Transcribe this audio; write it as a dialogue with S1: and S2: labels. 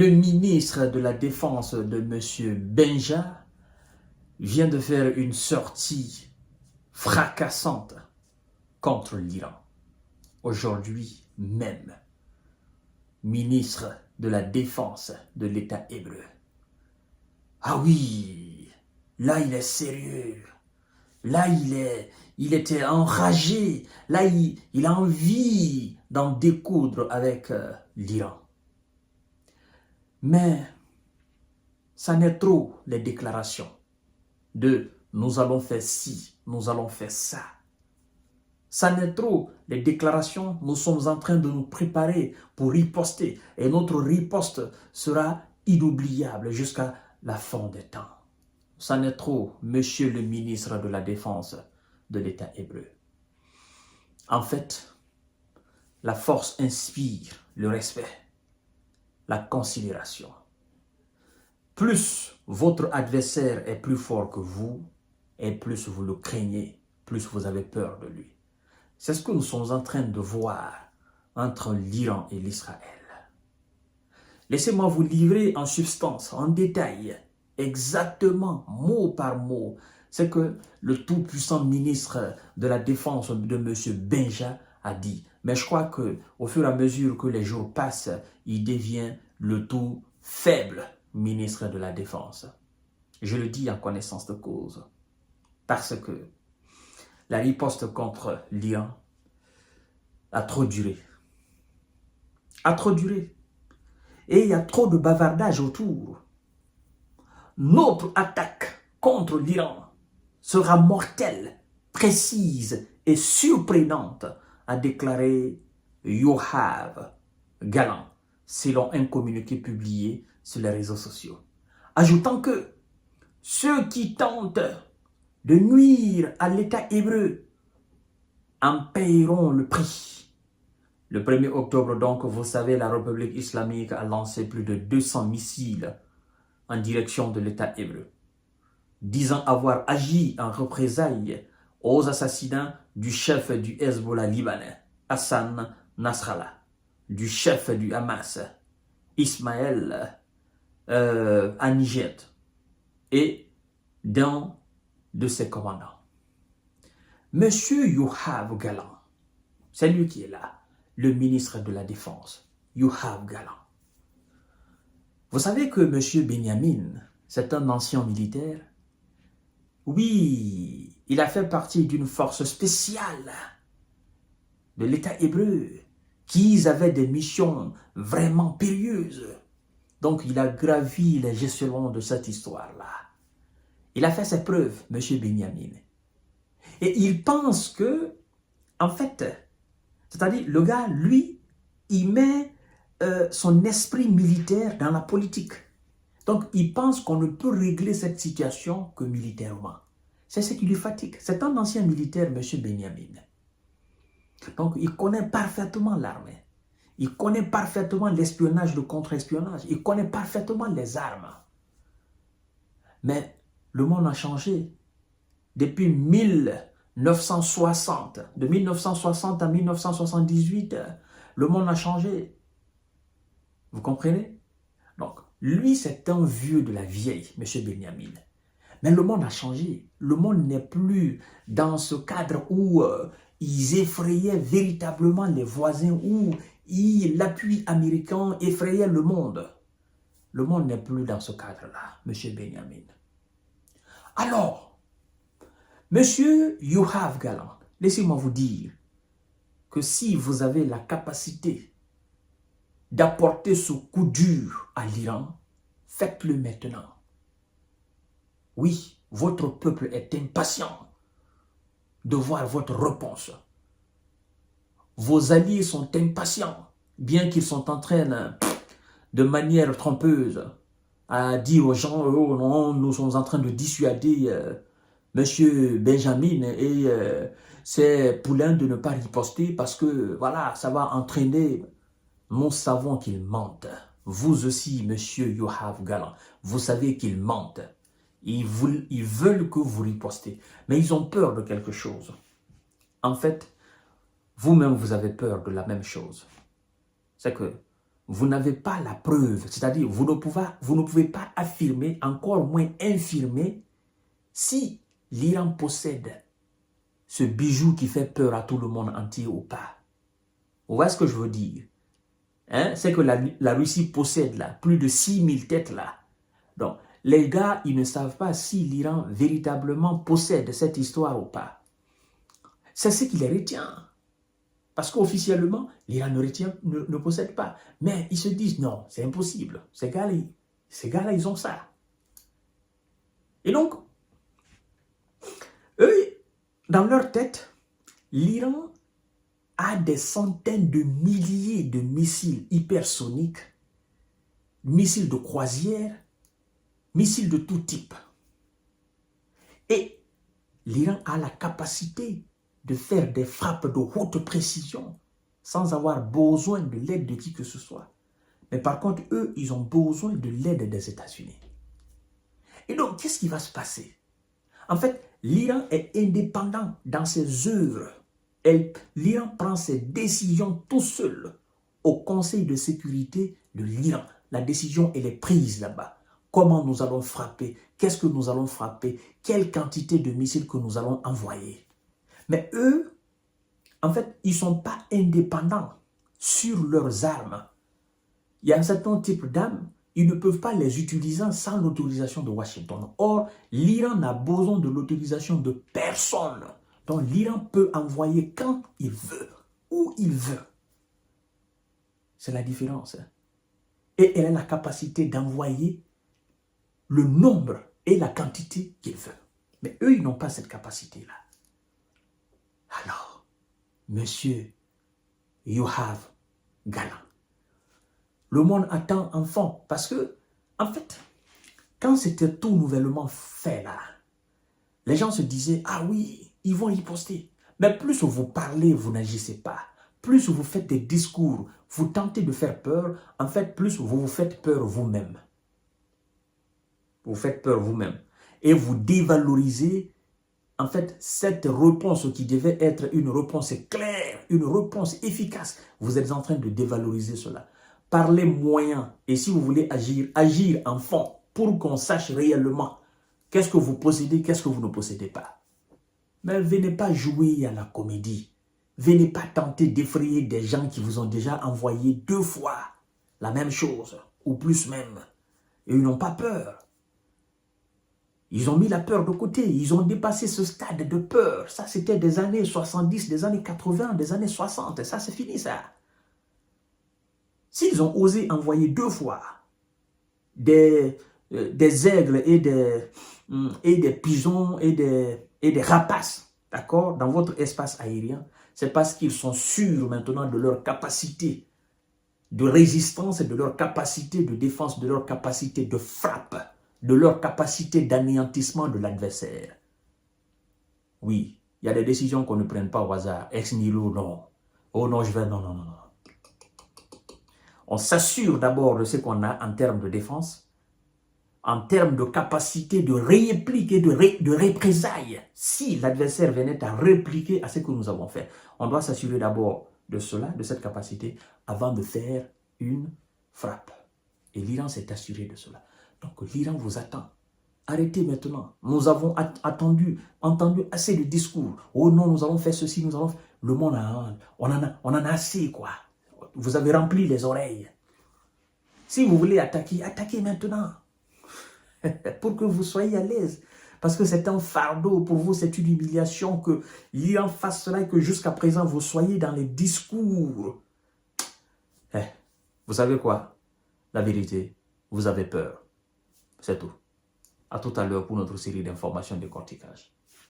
S1: Le ministre de la Défense de M. Benja vient de faire une sortie fracassante contre l'Iran. Aujourd'hui même, ministre de la Défense de l'État hébreu. Ah oui, là il est sérieux. Là il était enragé. Là il a envie d'en découdre avec l'Iran. Mais ça n'est trop les déclarations de nous allons faire ci, nous allons faire ça. Ça n'est trop les déclarations, nous sommes en train de nous préparer pour riposter. Et notre riposte sera inoubliable jusqu'à la fin des temps. Ça n'est trop, monsieur le ministre de la Défense de l'État hébreu. En fait, la force inspire le respect, la considération. Plus votre adversaire est plus fort que vous, et plus vous le craignez, plus vous avez peur de lui. C'est ce que nous sommes en train de voir entre l'Iran et l'Israël. Laissez-moi vous livrer en substance, en détail, exactement, mot par mot, ce que le tout-puissant ministre de la Défense de M. Benja a dit. Mais je crois qu'au fur et à mesure que les jours passent, il devient le tout faible ministre de la Défense. Je le dis en connaissance de cause. Parce que la riposte contre l'Iran a trop duré. A trop duré. Et il y a trop de bavardage autour. Notre attaque contre l'Iran sera mortelle, précise et surprenante, a déclaré Yoav Gallant, selon un communiqué publié sur les réseaux sociaux. Ajoutant que ceux qui tentent de nuire à l'État hébreu en paieront le prix. Le 1er octobre, donc, vous savez, la République islamique a lancé plus de 200 missiles en direction de l'État hébreu, disant avoir agi en représailles aux assassinats du chef du Hezbollah libanais, Hassan Nasrallah, du chef du Hamas, Ismaël Haniyeh, et d'un de ses commandants. Monsieur Yoav Gallant, c'est lui qui est là, le ministre de la Défense, Yoav Gallant. Vous savez que M. Benjamin, c'est un ancien militaire. Oui, il a fait partie d'une force spéciale de l'État hébreu qui avait des missions vraiment périlleuses. Donc, il a gravi les échelons de cette histoire-là. Il a fait ses preuves, M. Benjamin. Et il pense que, en fait, c'est-à-dire, le gars, lui, il met son esprit militaire dans la politique. Donc, il pense qu'on ne peut régler cette situation que militairement. C'est ce qui lui fatigue. C'est un ancien militaire, M. Benjamin. Donc, il connaît parfaitement l'armée. Il connaît parfaitement l'espionnage, le contre-espionnage. Il connaît parfaitement les armes. Mais le monde a changé. Depuis 1960, de 1960 à 1978, le monde a changé. Vous comprenez? Donc, lui, c'est un vieux de la vieille, M. Benjamin. Mais le monde a changé. Le monde n'est plus dans ce cadre où ils effrayaient véritablement les voisins, où l'appui américain effrayait le monde. Le monde n'est plus dans ce cadre-là, M. Benjamin. Alors, M. Yoav Gallant, laissez-moi vous dire que si vous avez la capacité d'apporter ce coup dur à l'Iran, faites-le maintenant. Oui, votre peuple est impatient de voir votre réponse. Vos alliés sont impatients, bien qu'ils sont en train, de manière trompeuse, à dire aux gens, oh non, nous sommes en train de dissuader M. Benjamin et ses poulains de ne pas riposter parce que, voilà, ça va entraîner. Nous savons qu'ils mentent. Vous aussi, M. Yoav Gallant, vous savez qu'ils mentent. Ils veulent que vous ripostez. Mais ils ont peur de quelque chose. En fait, vous-même, vous avez peur de la même chose. C'est que vous n'avez pas la preuve, c'est-à-dire vous ne pouvez pas affirmer, encore moins infirmer, si l'Iran possède ce bijou qui fait peur à tout le monde entier ou pas. Vous voyez ce que je veux dire? Hein? C'est que la Russie possède là plus de 6000 têtes là. Donc, les gars, ils ne savent pas si l'Iran véritablement possède cette histoire ou pas. C'est ce qui les retient. Parce qu'officiellement, l'Iran ne possède pas. Mais ils se disent, non, c'est impossible. Ces gars-là, ils ont ça. Et donc, eux, dans leur tête, l'Iran a des centaines de milliers de missiles hypersoniques, missiles de croisière, missiles de tout type. Et l'Iran a la capacité de faire des frappes de haute précision sans avoir besoin de l'aide de qui que ce soit. Mais par contre, eux, ils ont besoin de l'aide des États-Unis. Et donc, qu'est-ce qui va se passer? En fait, l'Iran est indépendant dans ses œuvres. L'Iran prend ses décisions tout seul au Conseil de sécurité de l'Iran. La décision, elle est prise là-bas. Comment nous allons frapper? Qu'est-ce que nous allons frapper? Quelle quantité de missiles que nous allons envoyer? Mais eux, en fait, ils ne sont pas indépendants sur leurs armes. Il y a un certain type d'armes, ils ne peuvent pas les utiliser sans l'autorisation de Washington. Or, l'Iran n'a besoin de l'autorisation de personne. Donc, l'Iran peut envoyer quand il veut, où il veut. C'est la différence. Et elle a la capacité d'envoyer le nombre et la quantité qu'il veut. Mais eux, ils n'ont pas cette capacité-là. Alors, monsieur, you have galant. Le monde attend enfant parce que, en fait, quand c'était tout nouvellement fait là, les gens se disaient, ah oui, ils vont riposter. Mais plus vous parlez, vous n'agissez pas. Plus vous faites des discours, vous tentez de faire peur, en fait, plus vous vous faites peur vous-même. Vous faites peur vous-même. Et vous dévalorisez, en fait, cette réponse qui devait être une réponse claire, une réponse efficace. Vous êtes en train de dévaloriser cela. Parlez moyen. Et si vous voulez agir, agir en fond pour qu'on sache réellement qu'est-ce que vous possédez, qu'est-ce que vous ne possédez pas. Mais venez pas jouer à la comédie. Venez pas tenter d'effrayer des gens qui vous ont déjà envoyé 2 fois la même chose, ou plus même. Et ils n'ont pas peur. Ils ont mis la peur de côté. Ils ont dépassé ce stade de peur. Ça, c'était des années 70, des années 80, des années 60. Ça, c'est fini, ça. S'ils ont osé envoyer 2 fois des aigles et des pigeons et des rapaces, d'accord, dans votre espace aérien, c'est parce qu'ils sont sûrs maintenant de leur capacité de résistance et de leur capacité de défense, de leur capacité de frappe, de leur capacité d'anéantissement de l'adversaire. Oui, il y a des décisions qu'on ne prenne pas au hasard. Ex nihilo, non. Oh non, je vais... Non, non, non, non. On s'assure d'abord de ce qu'on a en termes de défense, en termes de capacité de réplique et de représailles. Si l'adversaire venait à répliquer à ce que nous avons fait, on doit s'assurer d'abord de cela, de cette capacité, avant de faire une frappe. Et l'Iran s'est assuré de cela. Donc l'Iran vous attend. Arrêtez maintenant. Nous avons entendu assez de discours. Oh non, nous avons fait ceci, nous avons fait... Le monde, on en a assez, quoi. Vous avez rempli les oreilles. Si vous voulez attaquer, attaquez maintenant. Pour que vous soyez à l'aise. Parce que c'est un fardeau pour vous, c'est une humiliation que l'Iran fasse cela et que jusqu'à présent vous soyez dans les discours. Vous savez quoi? La vérité, vous avez peur. C'est tout. À tout à l'heure pour notre série d'informations de décortiquage.